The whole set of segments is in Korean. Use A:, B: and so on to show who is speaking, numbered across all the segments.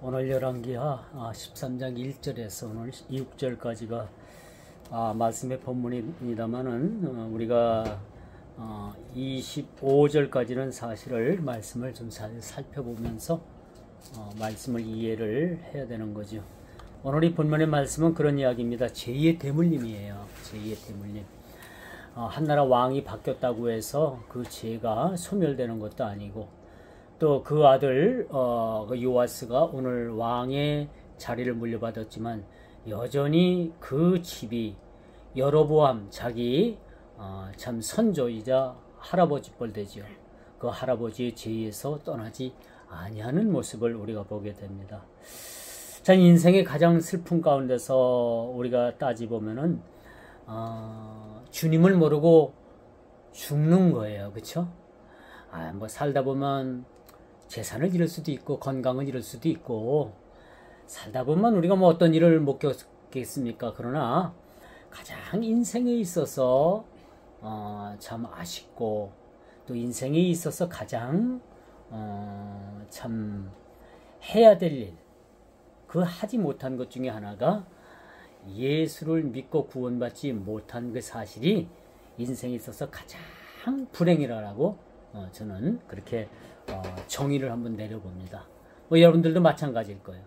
A: 오늘 열왕기하 13장 1절에서 오늘 6절까지가 말씀의 본문입니다만은 우리가 25절까지는 사실을 말씀을 좀 살펴보면서 말씀을 이해를 해야 되는 거죠. 오늘 이 본문의 말씀은 그런 이야기입니다. 제2의 대물림이에요. 제2의 대물림. 한나라 왕이 바뀌었다고 해서 그 죄가 소멸되는 것도 아니고, 또 그 아들 요아스가 오늘 왕의 자리를 물려받았지만 여전히 그 집이 여로보암 자기 참 선조이자 할아버지 뻘 되지요. 그 할아버지의 죄에서 떠나지 아니하는 모습을 우리가 보게 됩니다. 자, 인생의 가장 슬픈 가운데서 우리가 따지보면은 주님을 모르고 죽는 거예요. 그쵸? 뭐 살다 보면 재산을 잃을 수도 있고 건강을 잃을 수도 있고, 살다 보면 우리가 뭐 어떤 일을 못 겪겠습니까? 그러나 가장 인생에 있어서 참 아쉽고, 또 인생에 있어서 가장 참 해야 될 일, 그 하지 못한 것 중에 하나가 예수를 믿고 구원받지 못한 그 사실이 인생에 있어서 가장 불행이라고 저는 그렇게 정의를 한번 내려봅니다. 뭐 여러분들도 마찬가지일 거예요.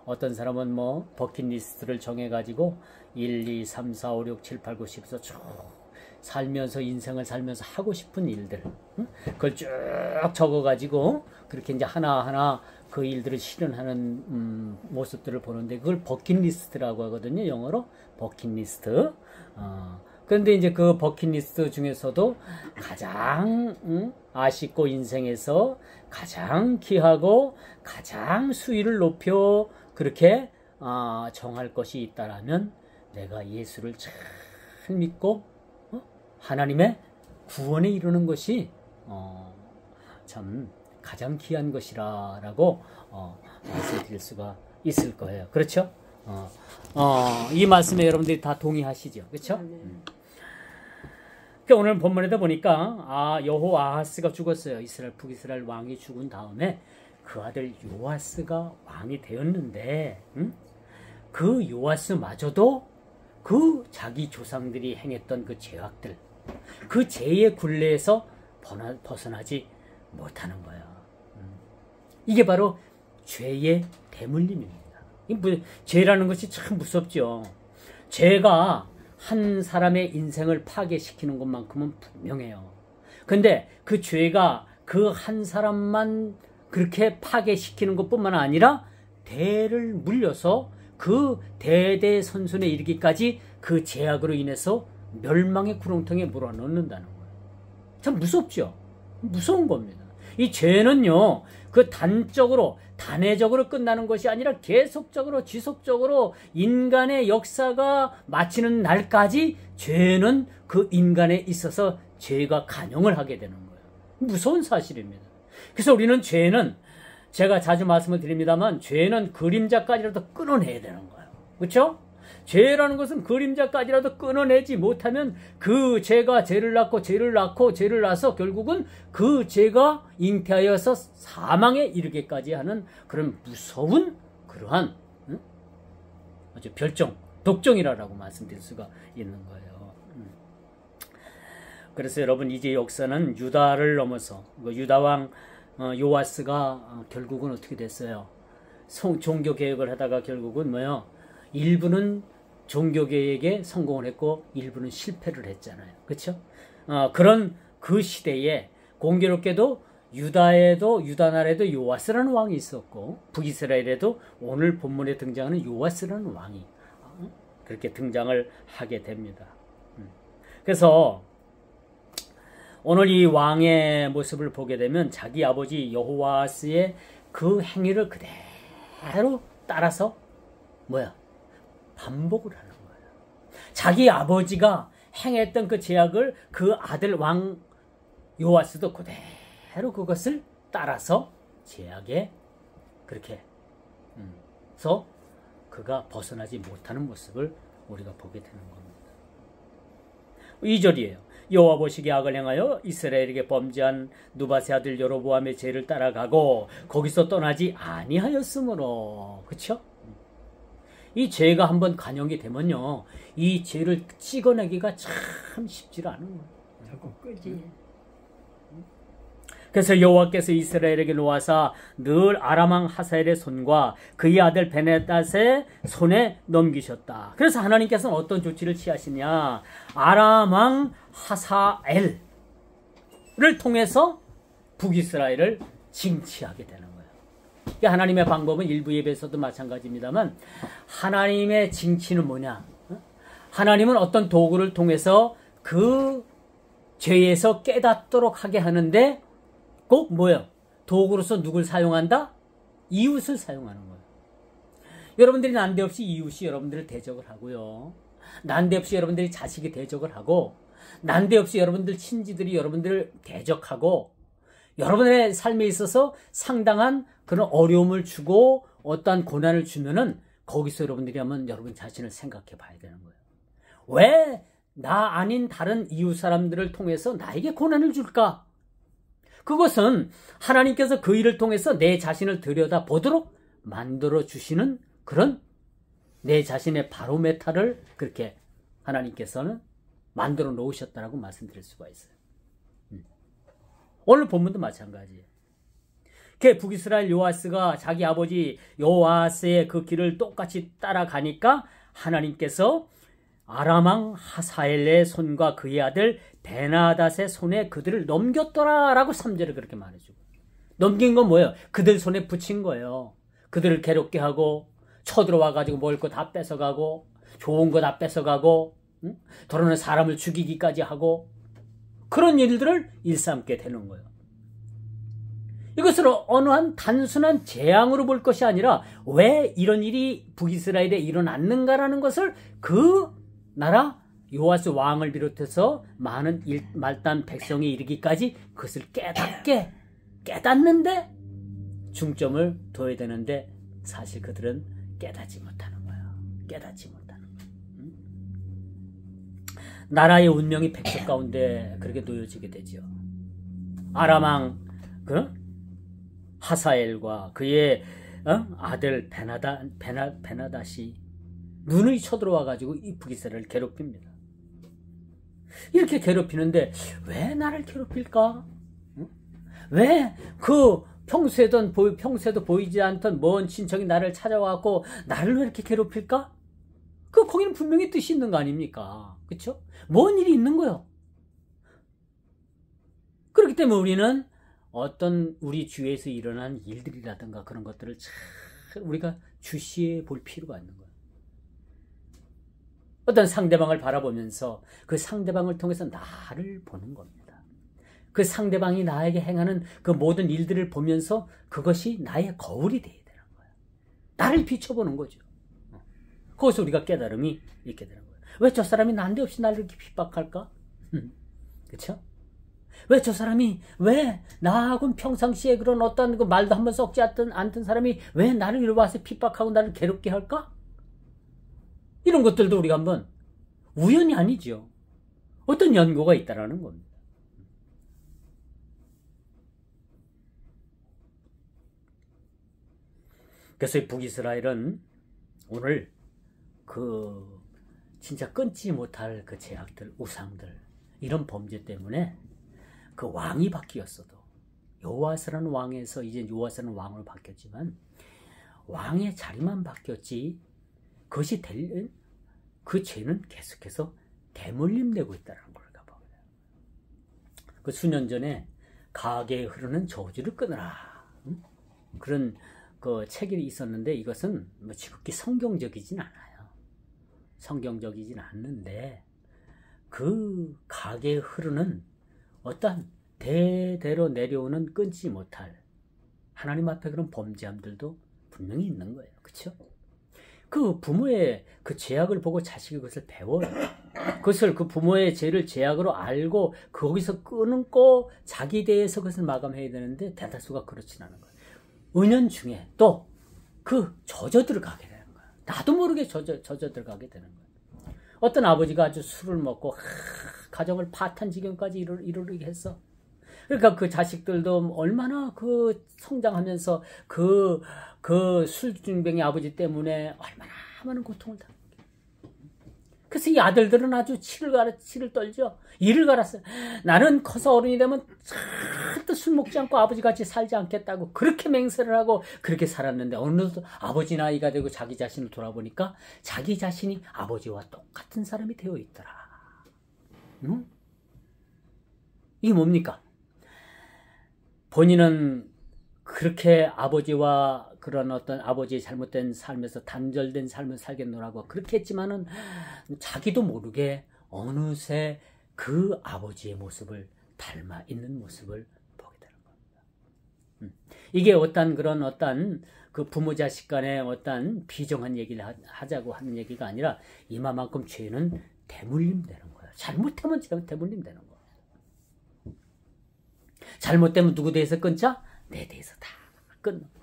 A: 어떤 사람은 뭐 버킷리스트를 정해가지고 1, 2, 3, 4, 5, 6, 7, 8, 9, 10에서 쭉 살면서, 인생을 살면서 하고 싶은 일들, 그걸 쭉 적어가지고 그렇게 이제 하나하나 그 일들을 실현하는 모습들을 보는데, 그걸 버킷리스트라고 하거든요. 영어로 버킷리스트. 그런데 이제 그 버킷리스트 중에서도 가장 아쉽고 인생에서 가장 귀하고 가장 수위를 높여 그렇게 정할 것이 있다라면, 내가 예수를 잘 믿고 하나님의 구원에 이루는 것이 참 가장 귀한 것이라고 말씀드릴 수가 있을 거예요. 그렇죠? 이 말씀에 여러분들이 다 동의하시죠? 그렇죠? 오늘 본문에도 보니까 여호아하스가 죽었어요. 북이스라엘 왕이 죽은 다음에 그 아들 요아스가 왕이 되었는데, 그 요아스마저도 그 자기 조상들이 행했던 그 죄악들, 그 죄의 굴레에서 벗어나지 못하는 거야. 이게 바로 죄의 대물림입니다. 죄라는 것이 참 무섭죠. 죄가 한 사람의 인생을 파괴시키는 것만큼은 분명해요. 근데 그 죄가 그 한 사람만 그렇게 파괴시키는 것뿐만 아니라 대를 물려서 그 대대손손에 이르기까지 그 죄악으로 인해서 멸망의 구렁텅이에 몰아넣는다는 거예요. 참 무섭죠? 무서운 겁니다. 이 죄는요, 그 단회적으로 끝나는 것이 아니라 계속적으로, 지속적으로 인간의 역사가 마치는 날까지 죄는 그 인간에 있어서 죄가 간용을 하게 되는 거예요. 무서운 사실입니다. 그래서 우리는 죄는, 제가 자주 말씀을 드립니다만, 죄는 그림자까지라도 끊어내야 되는 거예요. 그렇죠? 죄라는 것은 그림자까지라도 끊어내지 못하면 그 죄가 죄를 낳고 죄를 낳고 죄를 낳아서 결국은 그 죄가 잉태하여서 사망에 이르게까지 하는 그런 무서운 그러한 아주 독종이라고 말씀드릴 수가 있는 거예요. 그래서 여러분, 이제 역사는 유다를 넘어서 유다왕 요아스가 결국은 어떻게 됐어요? 종교개혁을 하다가 결국은 일부는 종교개혁에 성공을 했고 일부는 실패를 했잖아요. 그렇죠? 그런 그 시대에 공교롭게도 유다 나라에도 요아스라는 왕이 있었고, 북이스라엘에도 오늘 본문에 등장하는 요아스라는 왕이 그렇게 등장을 하게 됩니다. 그래서 오늘 이 왕의 모습을 보게 되면 자기 아버지 여호아스의 그 행위를 그대로 따라서 반복을 하는 거예요. 자기 아버지가 행했던 그 죄악을 그 아들 왕 요아스도 그대로 그것을 따라서 죄악에 그렇게 해서 그가 벗어나지 못하는 모습을 우리가 보게 되는 겁니다. 2절이에요. 여호와 보시기에 악을 행하여 이스라엘에게 범죄한 누바세 아들 여로보암의 죄를 따라가고 거기서 떠나지 아니하였으므로. 그렇죠? 이 죄가 한번 간영이 되면요, 이 죄를 찍어내기가 참 쉽지 않은 거예요.
B: 자꾸 끄지.
A: 그래서 여호와께서 이스라엘에게 놓아사 늘 아람 왕 하사엘의 손과 그의 아들 베네닷의 손에 넘기셨다. 그래서 하나님께서는 어떤 조치를 취하시냐, 아람 왕 하사엘을 통해서 북이스라엘을 징치하게 되는 거예요. 하나님의 방법은 일부 예배에서도 마찬가지입니다만, 하나님의 징치는 뭐냐, 하나님은 어떤 도구를 통해서 그 죄에서 깨닫도록 하게 하는데, 꼭 뭐예요? 도구로서 누굴 사용한다? 이웃을 사용하는 거예요. 여러분들이 난데없이 이웃이 여러분들을 대적을 하고요, 난데없이 여러분들이 자식이 대적을 하고, 난데없이 여러분들 친지들이 여러분들을 대적하고, 여러분의 삶에 있어서 상당한 그런 어려움을 주고 어떠한 고난을 주면은, 거기서 여러분들이 한번 여러분 자신을 생각해 봐야 되는 거예요. 왜 나 아닌 다른 이웃 사람들을 통해서 나에게 고난을 줄까? 그것은 하나님께서 그 일을 통해서 내 자신을 들여다보도록 만들어 주시는 그런 내 자신의 바로메타를 그렇게 하나님께서는 만들어 놓으셨다라고 말씀드릴 수가 있어요. 오늘 본문도 마찬가지예요. 북이스라엘 요아스가 자기 아버지 요아스의 그 길을 똑같이 따라가니까 하나님께서 아람 왕 하사엘의 손과 그의 아들 베나닷의 손에 그들을 넘겼더라라고 3절에 그렇게 말해주고, 넘긴 건 뭐예요? 그들 손에 붙인 거예요. 그들을 괴롭게 하고, 쳐들어와가지고 먹을 거 다 뺏어가고, 좋은 거 다 뺏어가고, 더러는 사람을 죽이기까지 하고, 그런 일들을 일삼게 되는 거예요. 이것을 어느 한 단순한 재앙으로 볼 것이 아니라, 왜 이런 일이 북이스라엘에 일어났는가라는 것을 그 나라 요아스 왕을 비롯해서 많은 말단 백성에 이르기까지 그것을 깨닫는데 중점을 둬야 되는데, 사실 그들은 깨닫지 못하는 거예요. 깨닫지 못하는 거예요. 나라의 운명이 백성 가운데 그렇게 놓여지게 되죠. 아람 왕 하사엘과 그의 아들 베나닷이 눈이 쳐들어와가지고 이 북이스라엘을 괴롭힙니다. 이렇게 괴롭히는데 왜 나를 괴롭힐까? 왜 그 평소에도 보이지 않던 먼 친척이 나를 찾아와갖고 나를 왜 이렇게 괴롭힐까? 거기는 분명히 뜻이 있는 거 아닙니까? 그쵸? 뭔 일이 있는 거요. 그렇기 때문에 우리는 어떤 우리 주위에서 일어난 일들이라든가 그런 것들을 잘 우리가 주시해 볼 필요가 있는 거예요. 어떤 상대방을 바라보면서 그 상대방을 통해서 나를 보는 겁니다. 그 상대방이 나에게 행하는 그 모든 일들을 보면서 그것이 나의 거울이 되어야 되는 거예요. 나를 비춰보는 거죠. 거기서 우리가 깨달음이 있게 되는 거예요. 왜 저 사람이 난데없이 나를 이렇게 핍박할까? 그렇죠? 왜 저 사람이, 왜 나하고는 평상시에 그런 어떤 그 말도 한번 썩지 않던 사람이 왜 나를 이리 와서 핍박하고 나를 괴롭게 할까? 이런 것들도 우리가 한번 우연이 아니죠. 어떤 연고가 있다라는 겁니다. 그래서 북이스라엘은 오늘 진짜 끊지 못할 그 죄악들, 우상들, 이런 범죄 때문에 그 왕이 바뀌었어도, 요아스라는 왕에서 이제 요아스라는 왕으로 바뀌었지만 왕의 자리만 바뀌었지 그것이 그 죄는 계속해서 대물림되고 있다는 걸 봐요. 그 수년 전에 가게에 흐르는 저주를 끊으라, 그런 그 책이 있었는데, 이것은 뭐 지극히 성경적이진 않아요. 성경적이진 않는데 그 가게에 흐르는 어떤 대대로 내려오는 끊지 못할 하나님 앞에 그런 범죄함들도 분명히 있는 거예요. 그렇죠? 그 부모의 그 죄악을 보고 자식이 그것을 배워요. 그것을 그 부모의 죄를 죄악으로 알고 거기서 끊고 자기 대해서 그것을 마감해야 되는데 대다수가 그렇진 않은 거예요. 은연중에 또 그 젖어 들어가게 되는 거예요. 나도 모르게 젖어 들어가게 되는 거예요. 어떤 아버지가 아주 술을 먹고 가정을 파탄 지경까지 이르게 했어. 그러니까 그 자식들도 얼마나 그 성장하면서 그 술중병의 아버지 때문에 얼마나 많은 고통을 당했게. 그래서 이 아들들은 아주 치를 떨죠. 이를 갈았어요. 나는 커서 어른이 되면 절대 술 먹지 않고 아버지같이 살지 않겠다고 그렇게 맹세를 하고 그렇게 살았는데 어느덧 아버지 나이가 되고 자기 자신을 돌아보니까 자기 자신이 아버지와 똑같은 사람이 되어 있더라. 응? 이게 뭡니까? 본인은 그렇게 아버지와 그런 어떤 아버지의 잘못된 삶에서 단절된 삶을 살겠노라고 그렇게 했지만은 자기도 모르게 어느새 그 아버지의 모습을 닮아 있는 모습을 보게 되는 겁니다. 이게 어떤 그 부모 자식 간의 어떤 비정한 얘기를 하자고 하는 얘기가 아니라 이마만큼 죄는 대물림 되는 거예요. 잘못하면 대물림 되는 거예요. 잘못되면 누구 대해서 끊자? 내 대해서 다 끊는 거예요.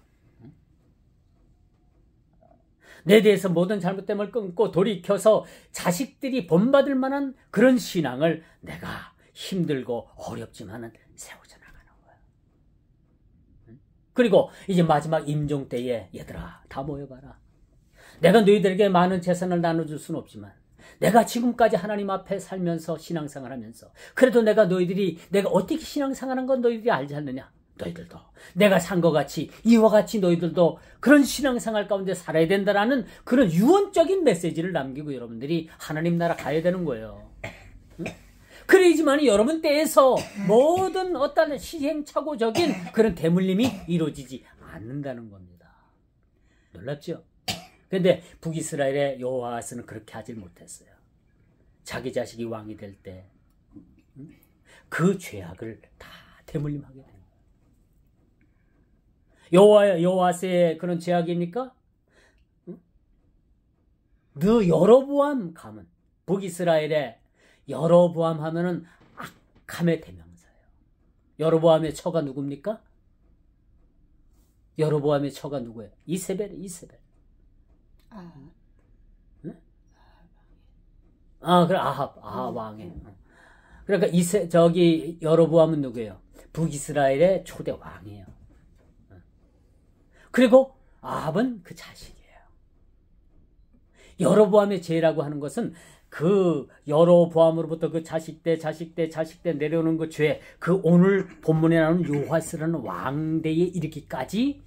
A: 내 대해서 모든 잘못됨을 끊고 돌이켜서 자식들이 본받을 만한 그런 신앙을 내가 힘들고 어렵지만은 세워져 나가는 거예요. 그리고 이제 마지막 임종 때에 얘들아 다 모여봐라. 내가 너희들에게 많은 재산을 나눠줄 수는 없지만 내가 지금까지 하나님 앞에 살면서 신앙생활 하면서 그래도 내가 어떻게 신앙생활한 건 너희들이 알지 않느냐? 너희들도 내가 산 것 같이 이와 같이 너희들도 그런 신앙생활 가운데 살아야 된다라는 그런 유언적인 메시지를 남기고 여러분들이 하나님 나라 가야 되는 거예요. 응? 그래야지만 여러분 때에서 모든 어떤 시행착오적인 그런 대물림이 이루어지지 않는다는 겁니다. 놀랍죠? 그런데 북이스라엘의 여호아하스는 그렇게 하질 못했어요. 자기 자식이 왕이 될 때 그 죄악을 다 대물림하게 됩니다. 여호아스의 그런 죄악입니까? 너 여로보암 가문, 북이스라엘의 여로보암 하면은 악함의 대명사예요. 여로보암의 처가 누굽니까? 여로보암의 처가 누구예요? 이세벨. 그래 아합 왕이에요. 그러니까 여로보암은 누구예요? 북이스라엘의 초대 왕이에요. 그리고 아합은 그 자식이에요. 여로보암의 죄라고 하는 것은 그 여로보암으로부터 그 자식 때 내려오는 그 죄, 그 오늘 본문에 나오는 요하스라는 왕대에 이르기까지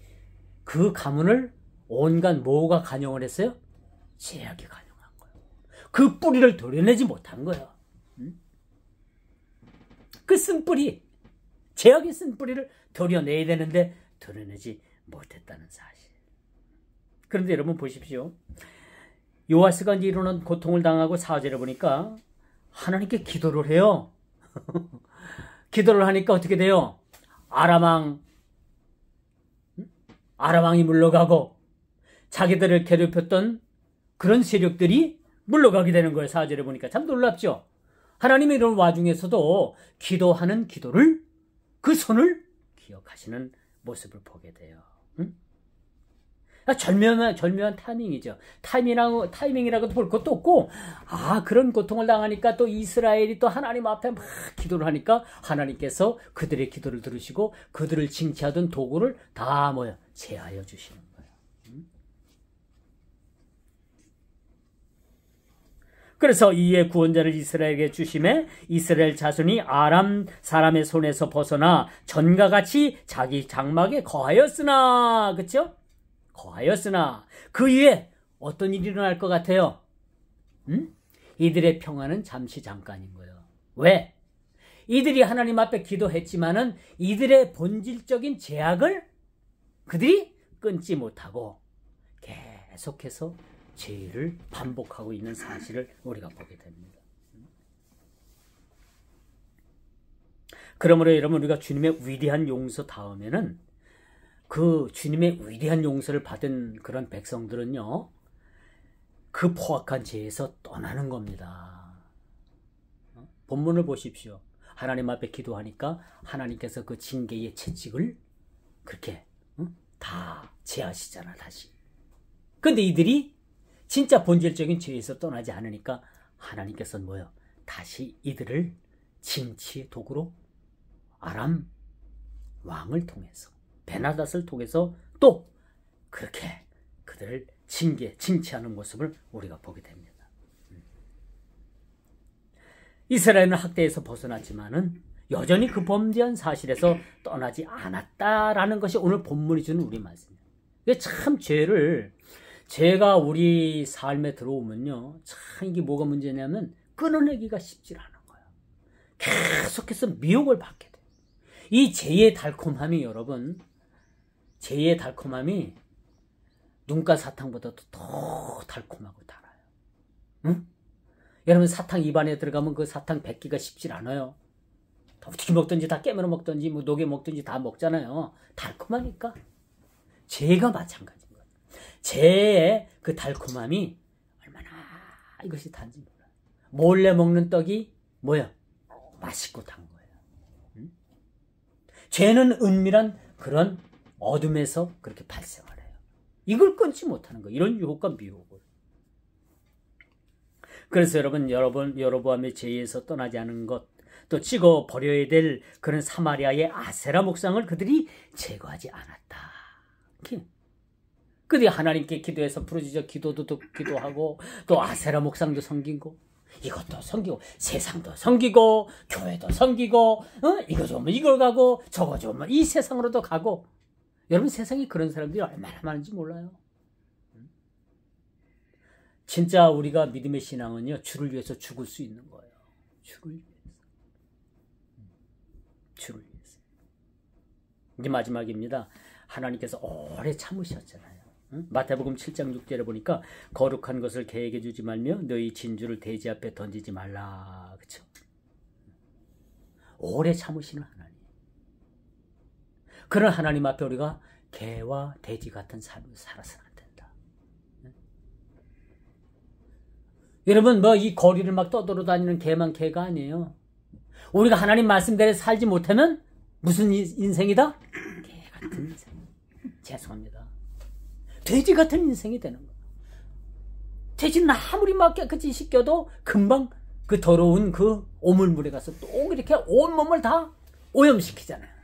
A: 그 가문을 온갖 뭐가 간영을 했어요? 죄악이 간영한 거예요. 그 뿌리를 도려내지 못한 거예요. 그 쓴뿌리, 죄악의 쓴뿌리를 도려내야 되는데 도려내지 못했다는 사실. 그런데 여러분 보십시오. 요아스가 이제 이런 고통을 당하고 4절에 보니까 하나님께 기도를 해요. 기도를 하니까 어떻게 돼요? 아람왕이 물러가고 자기들을 괴롭혔던 그런 세력들이 물러가게 되는 거예요. 4절에 보니까 참 놀랍죠. 하나님의 이런 와중에서도 기도하는 기도를 그 손을 기억하시는 모습을 보게 돼요. 절묘한 타이밍이죠. 타이밍이라고도 볼 것도 없고, 그런 고통을 당하니까 또 이스라엘이 또 하나님 앞에 막 기도를 하니까 하나님께서 그들의 기도를 들으시고 그들을 징치하던 도구를 다 제하여 주시는 거예요. 그래서 이에 구원자를 이스라엘에게 주심에 이스라엘 자손이 아람 사람의 손에서 벗어나 전과 같이 자기 장막에 거하였으나, 그렇죠? 거하였으나 그 이후에 어떤 일이 일어날 것 같아요? 이들의 평화는 잠시 잠깐인 거예요. 왜? 이들이 하나님 앞에 기도했지만은 이들의 본질적인 죄악을 그들이 끊지 못하고 계속해서 죄를 반복하고 있는 사실을 우리가 보게 됩니다. 그러므로 여러분, 우리가 주님의 위대한 용서 다음에는 그 주님의 위대한 용서를 받은 그런 백성들은요, 그 포악한 죄에서 떠나는 겁니다. 본문을 보십시오. 하나님 앞에 기도하니까 하나님께서 그 징계의 채찍을 그렇게 다 제하시잖아, 다시. 근데 이들이 진짜 본질적인 죄에서 떠나지 않으니까 하나님께서는 다시 이들을 징치의 도구로 아람 왕을 통해서 베나닷을 통해서 또 그렇게 그들을 징치하는 모습을 우리가 보게 됩니다. 이스라엘은 학대에서 벗어났지만은 여전히 그 범죄한 사실에서 떠나지 않았다라는 것이 오늘 본문이 주는 우리 말씀입니다. 이게 참 죄가 우리 삶에 들어오면요, 참 이게 뭐가 문제냐면 끊어내기가 쉽지 않은 거예요. 계속해서 미혹을 받게 돼요. 이 죄의 달콤함이 여러분, 죄의 달콤함이 눈가 사탕보다도 더 달콤하고 달아요. 응? 여러분 사탕 입안에 들어가면 그 사탕 뱉기가 쉽지 않아요. 어떻게 먹든지 다 깨물어 먹든지 뭐 녹여 먹든지 다 먹잖아요. 달콤하니까. 죄가 마찬가지인 거예요. 죄의 그 달콤함이 얼마나 이것이 단지 몰라요. 몰래 먹는 떡이 뭐야? 맛있고 단 거예요. 응? 죄는 은밀한 그런 어둠에서 그렇게 발생을 해요. 이걸 끊지 못하는 거예요. 이런 유혹과 미혹을. 그래서 여로보암의 죄에서 떠나지 않은 것, 또 찍어 버려야 될 그런 사마리아의 아세라 목상을 그들이 제거하지 않았다. 그들이 하나님께 기도해서 부르짖어 기도도 기도하고 또 아세라 목상도 섬기고 이것도 섬기고 세상도 섬기고 교회도 섬기고 이거 좋으면 이걸 가고 저거 좋으면 이 세상으로도 가고. 여러분 세상에 그런 사람들이 얼마나 많은지 몰라요. 진짜 우리가 믿음의 신앙은요, 주를 위해서 죽을 수 있는 거예요. 주를 위해서. 이제 마지막입니다. 하나님께서 오래 참으셨잖아요. 마태복음 7장 6절에 보니까 거룩한 것을 계획해 주지 말며 너희 진주를 돼지 앞에 던지지 말라. 그렇죠? 오래 참으시는 하나님. 그런 하나님 앞에 우리가 개와 돼지 같은 삶을 살아서는 안 된다. 여러분 이 거리를 막 떠돌아다니는 개만 개가 아니에요. 우리가 하나님 말씀대로 살지 못하면 무슨 인생이다? 개 같은 인생. 죄송합니다. 돼지 같은 인생이 되는 거예요. 돼지는 아무리 막 깨끗이 씻겨도 금방 그 더러운 그 오물물에 가서 또 이렇게 온몸을 다 오염시키잖아요.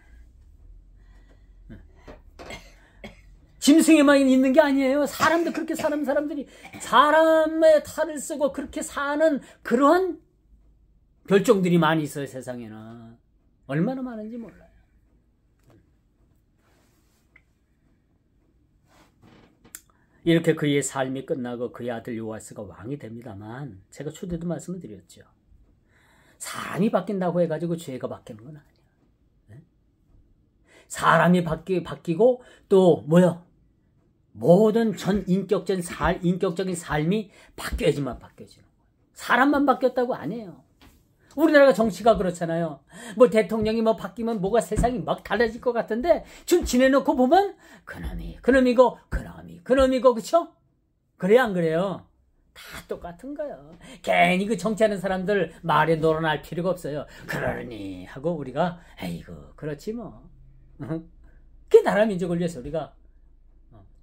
A: 짐승에만 있는 게 아니에요. 사람도 그렇게 사는 사람들이 사람의 탈을 쓰고 그렇게 사는 그러한 별종들이 많이 있어요. 세상에는. 얼마나 많은지 몰라요. 이렇게 그의 삶이 끝나고 그의 아들 요아스가 왕이 됩니다만 제가 초대도 말씀을 드렸죠. 사람이 바뀐다고 해가지고 죄가 바뀌는 건 아니에요. 사람이 바뀌고 또 모든 인격적인 삶이 바뀌어야지만 바뀌어지는 거예요. 사람만 바뀌었다고 안 해요. 우리나라가 정치가 그렇잖아요. 대통령이 바뀌면 뭐가 세상이 막 달라질 것 같은데 좀 지내놓고 보면 그놈이고 그쵸? 그래야 안 그래요? 다 똑같은 거예요. 괜히 그 정치하는 사람들 말에 놀아날 필요가 없어요. 그러니 하고 우리가 에이구 그렇지 뭐. 그게 나라 민족을 위해서 우리가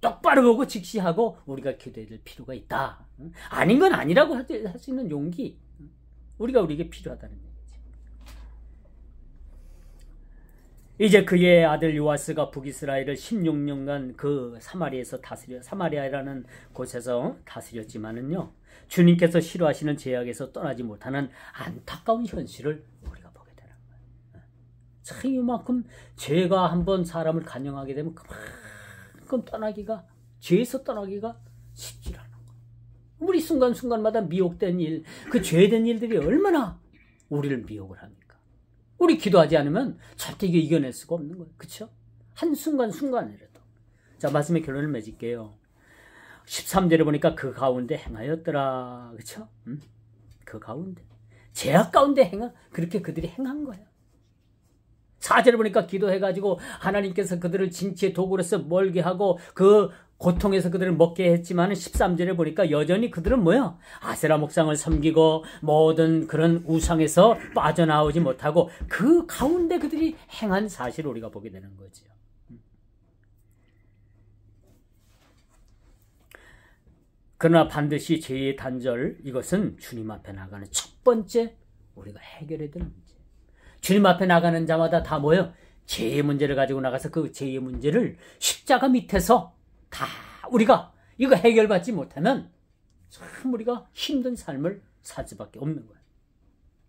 A: 똑바로 보고 직시하고 우리가 기도해야 될 필요가 있다. 아닌 건 아니라고 할 수 있는 용기 우리에게 필요하다는 얘기죠. 이제 그의 아들 요아스가 북이스라엘을 16년간 그 사마리아라는 곳에서 다스렸지만은요, 주님께서 싫어하시는 죄악에서 떠나지 못하는 안타까운 현실을 우리가 보게 되는 거예요. 참 이만큼 죄가 한번 사람을 간영하게 되면 그만큼 죄에서 떠나기가 쉽지 않아. 우리 순간순간마다 미혹된 일, 그 죄된 일들이 얼마나 우리를 미혹을 합니까? 우리 기도하지 않으면 절대 이겨낼 수가 없는 거예요. 그렇죠? 한순간순간이라도. 자, 말씀의 결론을 맺을게요. 13절에 보니까 그 가운데 행하였더라. 그렇죠? 그 가운데. 죄악 가운데 그렇게 그들이 행한 거예요. 4절에 보니까 기도해가지고 하나님께서 그들을 징치의 도구로서 멀게 하고 그 고통에서 그들을 먹게 했지만 13절에 보니까 여전히 그들은 아세라 목상을 섬기고 모든 그런 우상에서 빠져나오지 못하고 그 가운데 그들이 행한 사실을 우리가 보게 되는 거죠. 그러나 반드시 죄의 단절, 이것은 주님 앞에 나가는 첫 번째 우리가 해결해야 될 문제. 주님 앞에 나가는 자마다 다 뭐예요? 죄의 문제를 가지고 나가서 그 죄의 문제를 십자가 밑에서 다 우리가 이거 해결받지 못하면 참 우리가 힘든 삶을 살 수밖에 없는 거예요.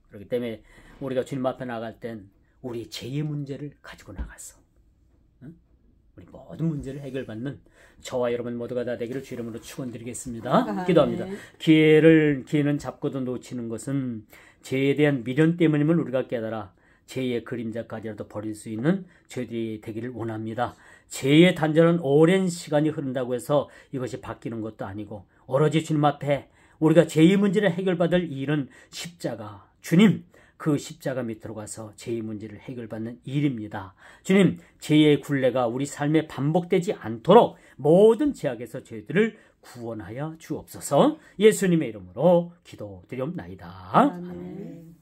A: 그렇기 때문에 우리가 주님 앞에 나갈 땐 우리 죄의 문제를 가지고 나가서 우리 모든 문제를 해결받는 저와 여러분 모두가 다 되기를 주 이름으로 축원드리겠습니다. 기도합니다. 기회는 잡고도 놓치는 것은 죄에 대한 미련 때문임을 우리가 깨달아 죄의 그림자까지라도 버릴 수 있는 저희들이 되기를 원합니다. 죄의 단절은 오랜 시간이 흐른다고 해서 이것이 바뀌는 것도 아니고 오로지 주님 앞에 우리가 죄의 문제를 해결받을 일은 십자가, 주님 그 십자가 밑으로 가서 죄의 문제를 해결받는 일입니다. 주님, 죄의 굴레가 우리 삶에 반복되지 않도록 모든 죄악에서 저희들을 구원하여 주옵소서. 예수님의 이름으로 기도드리옵나이다.
B: 아멘.